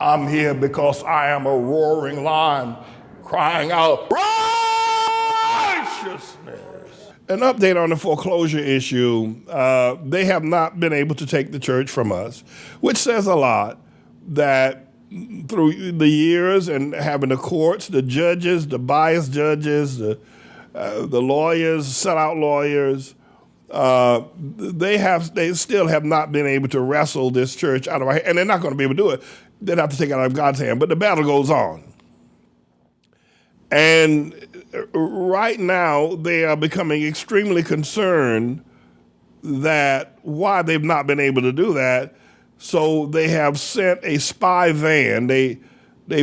I'm here because I am a roaring lion crying out righteousness. An update on the foreclosure issue. They have not been able to take the church from us, which says a lot that through the years and having the courts, the judges, the biased judges, the lawyers, sellout lawyers, they still have not been able to wrestle this church out of our hand, and they're not going to be able to do it. They'd have to take it out of God's hand, but the battle goes on. And right now, they are becoming extremely concerned that why they've not been able to do that. So they have sent a spy van. They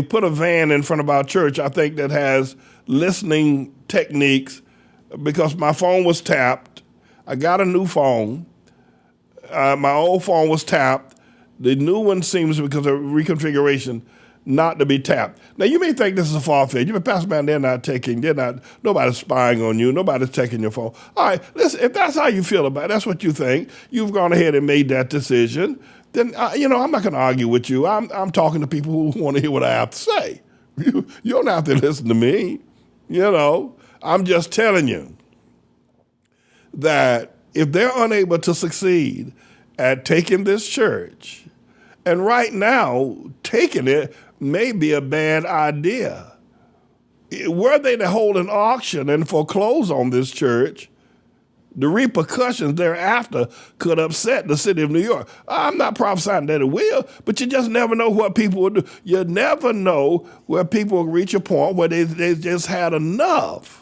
put a van in front of our church, I think, that has listening techniques, because my phone was tapped. I got a new phone. My old phone was tapped. The new one seems, because of reconfiguration, not to be tapped. Now, you may think this is a far-fetched. You may, Pastor Man, nobody's spying on you. Nobody's checking your phone. All right, listen, if that's how you feel about it, that's what you think, you've gone ahead and made that decision, then, I'm not going to argue with you. I'm talking to people who want to hear what I have to say. You don't have to listen to me. I'm just telling you that if they're unable to succeed at taking this church, and right now, taking it may be a bad idea. Were they to hold an auction and foreclose on this church, the repercussions thereafter could upset the city of New York. I'm not prophesying that it will, but you just never know what people will do. You never know where people will reach a point where they just had enough.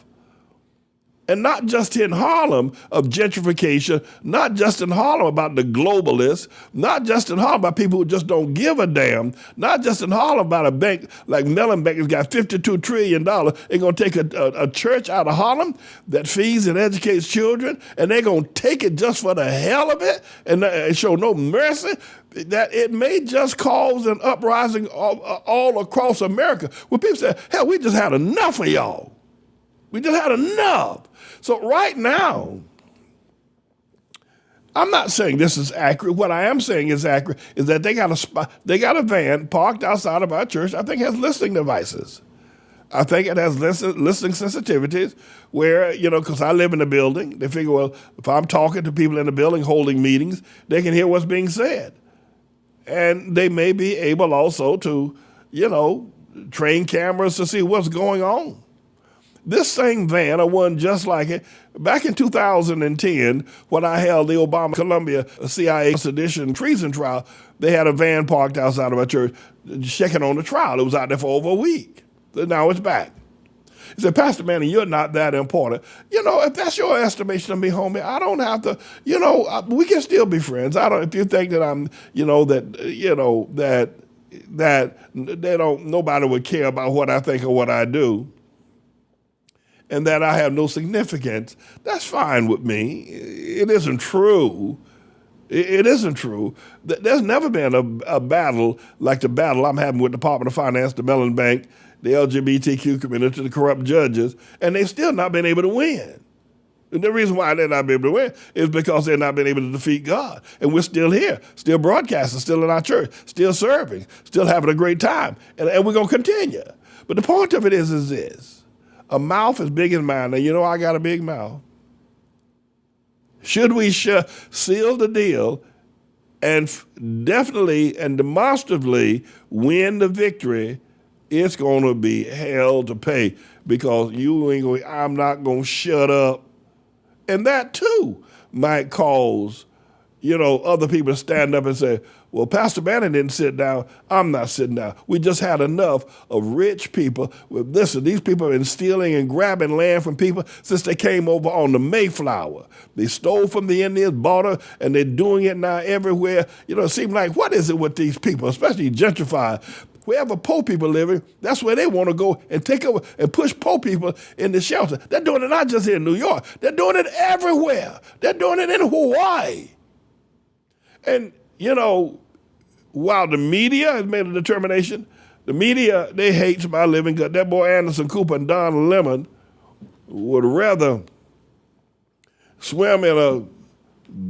And not just in Harlem of gentrification, not just in Harlem about the globalists, not just in Harlem about people who just don't give a damn, not just in Harlem about a bank like Mellon Bank has got $52 trillion. They're going to take a church out of Harlem that feeds and educates children, and they're going to take it just for the hell of it and show no mercy. That it may just cause an uprising all across America where people say, hell, we just had enough of y'all. We just had enough. So right now, I'm not saying this is accurate. What I am saying is accurate is that they got a van parked outside of our church. I think it has listening devices. I think it has listening sensitivities where, because I live in the building, they figure, well, if I'm talking to people in the building, holding meetings, they can hear what's being said. And they may be able also to, train cameras to see what's going on. This same van, or one just like it, back in 2010, when I held the Obama-Columbia CIA sedition treason trial, they had a van parked outside of our church checking on the trial. It was out there for over a week. Now it's back. He said, Pastor Manning, you're not that important. If that's your estimation of me, homie, I don't have to, we can still be friends. If you think that I'm, that nobody would care about what I think or what I do, and that I have no significance, that's fine with me. It isn't true. It isn't true. There's never been a battle like the battle I'm having with the Department of Finance, the Mellon Bank, the LGBTQ community, the corrupt judges, and they've still not been able to win. And the reason why they're not been able to win is because they've not been able to defeat God. And we're still here, still broadcasting, still in our church, still serving, still having a great time, and we're going to continue. But the point of it is this. A mouth as big as mine. Now, I got a big mouth. Should we seal the deal and definitely and demonstrably win the victory, it's going to be hell to pay, because I'm not going to shut up. And that, too, might cause, other people to stand up and say, well, Pastor Bannon didn't sit down. I'm not sitting down. We just had enough of rich people. Listen, these people have been stealing and grabbing land from people since they came over on the Mayflower. They stole from the Indians, bought her, and they're doing it now everywhere. It seems like, what is it with these people, especially gentrified? Wherever poor people living, that's where they want to go and take over and push poor people in the shelter. They're doing it not just here in New York. They're doing it everywhere. They're doing it in Hawaii. And, while the media has made a determination, the media, they hate my living gut. That boy Anderson Cooper and Don Lemon would rather swim in a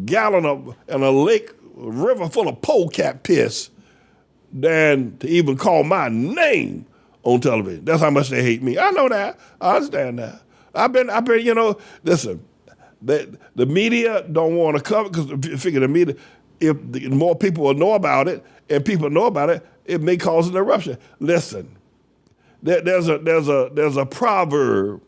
gallon of, in a lake, a river full of polecat piss than to even call my name on television. That's how much they hate me. I know that. I understand that. I've been, listen, the media don't want to cover, because figure the media, if the more people will know about it, and people know about it, it may cause an eruption. Listen, there's a proverb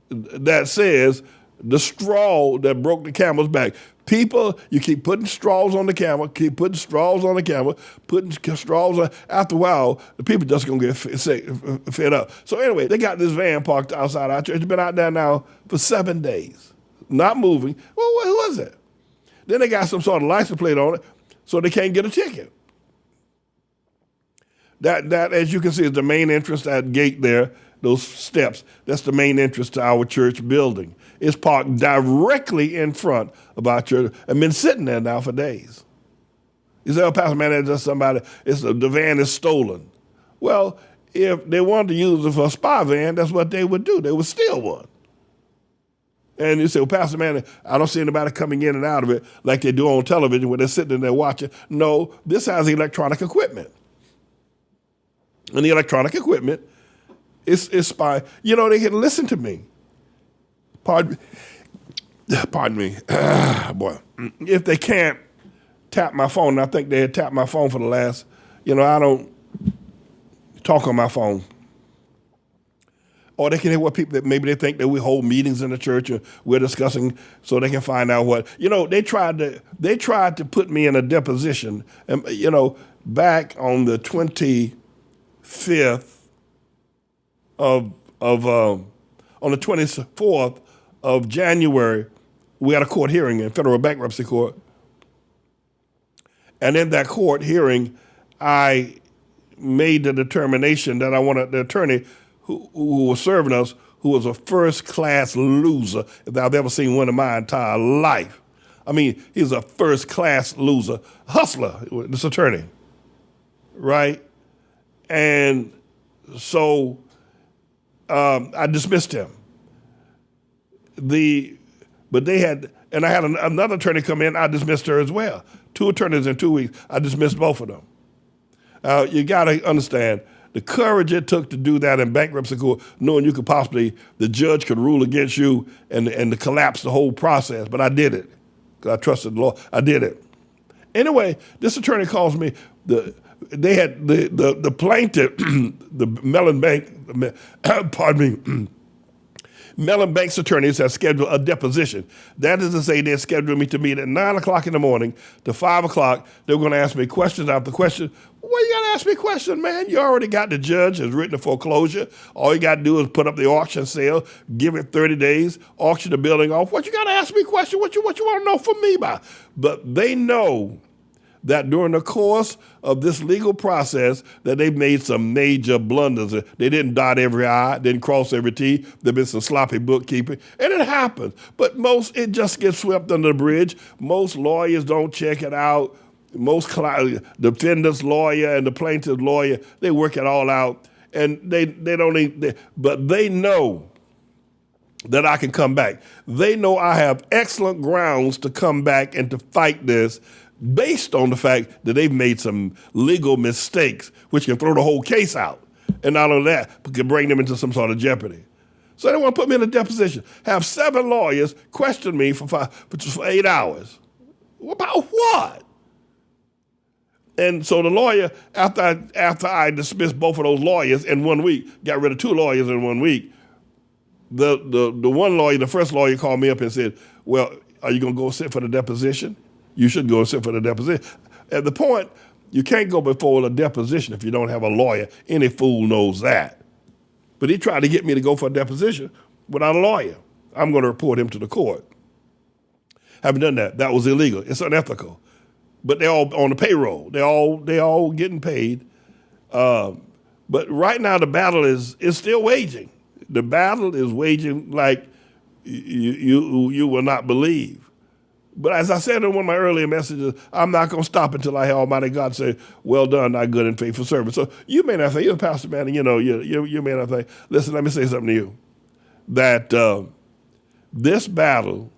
that says, the straw that broke the camel's back. People, you keep putting straws on the camel, putting straws on. After a while, the people just going to get fed up. So anyway, they got this van parked outside our church. It's been out there now for 7 days, not moving. Well, what was it? Then they got some sort of license plate on it, so they can't get a ticket. That, as you can see, is the main entrance, that gate there, those steps. That's the main entrance to our church building. It's parked directly in front of our church and been sitting there now for days. You say, oh, Pastor, man, that's just somebody, the van is stolen. Well, if they wanted to use it for a spy van, that's what they would do. They would steal one. And you say, well, Pastor, man, I don't see anybody coming in and out of it like they do on television where they're sitting in there watching. No, this has electronic equipment. And the electronic equipment is spy. You know, they can listen to me. Pardon me. Boy, if they can't tap my phone, I think they had tapped my phone for the last, I don't talk on my phone. Or they can hear what people, maybe they think that we hold meetings in the church or we're discussing, so they can find out what, they tried to put me in a deposition, and, back on the 25th on the 24th of January, we had a court hearing in federal bankruptcy court. And in that court hearing, I made the determination that I wanted the attorney who was serving us, who was a first-class loser if I've ever seen one in my entire life. I mean, he's a first-class loser, hustler, this attorney, right? And so I dismissed him. But they had, and I had another attorney come in, I dismissed her as well. 2 attorneys in 2 weeks, I dismissed both of them. You got to understand the courage it took to do that in bankruptcy court, knowing you could possibly, the judge could rule against you and to collapse the whole process. But I did it because I trusted the law. I did it. Anyway, this attorney calls me. They had the plaintiff, the Mellon Bank, Mellon Bank's attorneys have scheduled a deposition. That is to say, they scheduled me to meet at 9 o'clock in the morning to 5 o'clock. They were going to ask me questions after question. Well, you got to ask me questions, man. You already got the judge has written a foreclosure. All you got to do is put up the auction sale, give it 30 days, auction the building off. What you got to ask me questions? What you want to know from me by? But they know that during the course of this legal process that they've made some major blunders. They didn't dot every I, didn't cross every T. There's been some sloppy bookkeeping, and it happens. But it just gets swept under the bridge. Most lawyers don't check it out. Most defendant's lawyer and the plaintiff's lawyer, they work it all out, and they don't. But they know that I can come back. They know I have excellent grounds to come back and to fight this, based on the fact that they've made some legal mistakes, which can throw the whole case out. And not only that, but can bring them into some sort of jeopardy. So they want to put me in a deposition, have 7 lawyers question me for 8 hours. About what? And so the lawyer, after I dismissed both of those lawyers in 1 week, got rid of 2 lawyers in 1 week, the one lawyer, the first lawyer called me up and said, well, are you going to go sit for the deposition? You should go and sit for the deposition. At the point, you can't go before a deposition if you don't have a lawyer. Any fool knows that. But he tried to get me to go for a deposition without a lawyer. I'm going to report him to the court. Haven't done that. That was illegal. It's unethical. But they're all on the payroll. They all getting paid. But right now the battle is still waging. The battle is waging like you will not believe. But as I said in one of my earlier messages, I'm not going to stop until I hear Almighty God say, well done, thy good and faithful servant. So you may not think, you're a pastor, man, and you may not think, listen, let me say something to you, that this battle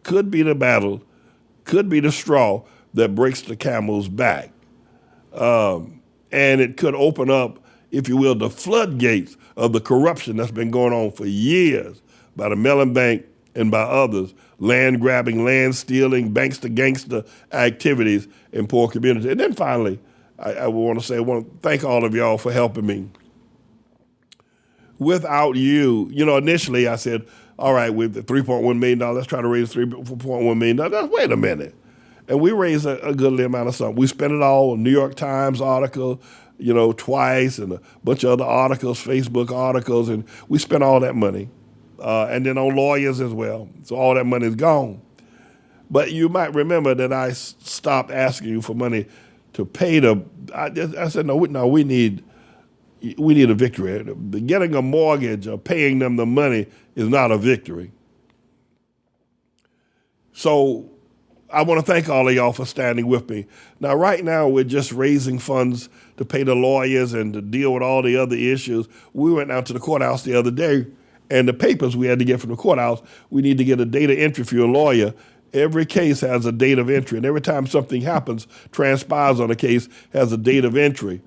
could be the straw that breaks the camel's back. And it could open up, if you will, the floodgates of the corruption that's been going on for years by the Mellon Bank and by others, land grabbing, land stealing, bankster gangster activities in poor communities. And then finally, I want to thank all of y'all for helping me. Without you, initially I said, all right, with the $3.1 million, let's try to raise $4.1 million. Wait a minute. And we raised a goodly amount of something. We spent it all on New York Times article, twice, and a bunch of other articles, Facebook articles, and we spent all that money. And then on lawyers as well. So all that money is gone. But you might remember that I stopped asking you for money to pay I said, no, we need a victory. Getting a mortgage or paying them the money is not a victory. So I want to thank all of y'all for standing with me. Now, right now, we're just raising funds to pay the lawyers and to deal with all the other issues. We went out to the courthouse the other day, and the papers we had to get from the courthouse, we need to get a data entry for your lawyer. Every case has a date of entry, and every time something happens, transpires on a case, has a date of entry.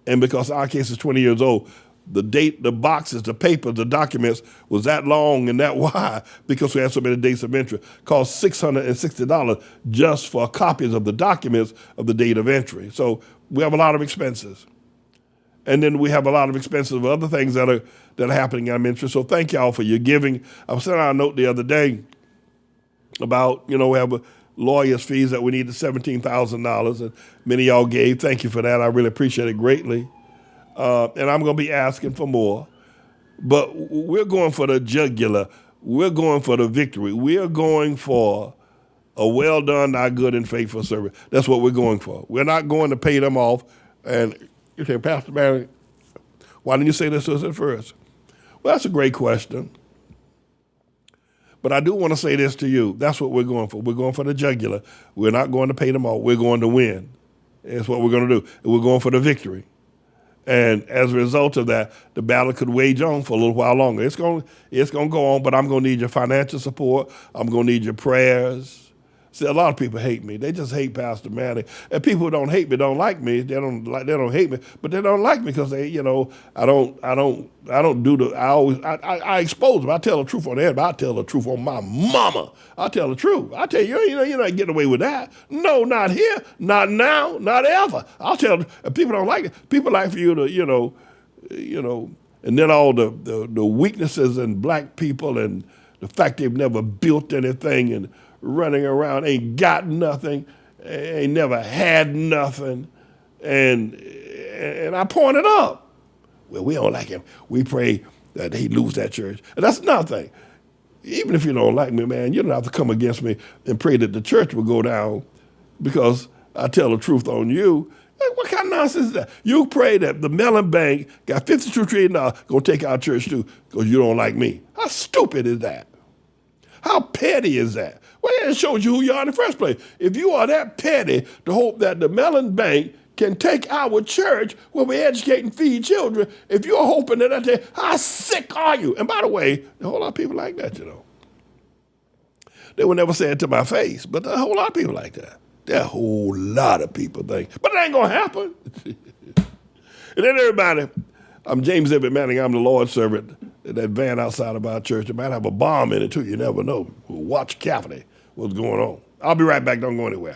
And because our case is 20 years old, the date, the boxes, the papers, the documents was that long and that wide because we had so many dates of entry. Cost $660 just for copies of the documents of the date of entry. So we have a lot of expenses. And then we have a lot of expenses of other things that are happening in our ministry. So thank y'all for your giving. I was sending out a note the other day about, we have a lawyer's fees that we need $17,000, and many of y'all gave. Thank you for that. I really appreciate it greatly. And I'm going to be asking for more. But we're going for the jugular. We're going for the victory. We're going for a well done, thy good and faithful servant. That's what we're going for. We're not going to pay them off. And you say, Pastor Barry, why didn't you say this to us at first? Well, that's a great question. But I do want to say this to you. That's what we're going for. We're going for the jugular. We're not going to pay them off. We're going to win. That's what we're going to do. And we're going for the victory. And as a result of that, the battle could wage on for a little while longer. It's going to go on, but I'm going to need your financial support. I'm going to need your prayers. See, a lot of people hate me. They just hate Pastor Manning. And people who don't hate me don't like me. They don't hate me, but they don't like me because I expose them. I tell the truth on the air, but I tell the truth on my mama. I tell the truth. I tell you, you're not getting away with that. No, not here, not now, not ever. I'll tell them. People don't like it. People like for you to, and then all the weaknesses in black people and the fact they've never built anything and running around, ain't got nothing, ain't never had nothing, and I pointed up. Well, we don't like him. We pray that he lose that church. And that's nothing. Even if you don't like me, man, you don't have to come against me and pray that the church will go down because I tell the truth on you. What kind of nonsense is that? You pray that the Mellon Bank got $52 trillion going to take our church too because you don't like me. How stupid is that? How petty is that? Well, it shows you who you are in the first place. If you are that petty to hope that the Mellon Bank can take our church where we educate and feed children, if you're hoping that, how sick are you? And by the way, a whole lot of people like that, They would never say it to my face, but a whole lot of people like that. There are a whole lot of people think, but it ain't going to happen. And then everybody, I'm James Everett Manning. I'm the Lord's servant. That van outside of our church, it might have a bomb in it too. You never know. Watch carefully what's going on. I'll be right back. Don't go anywhere.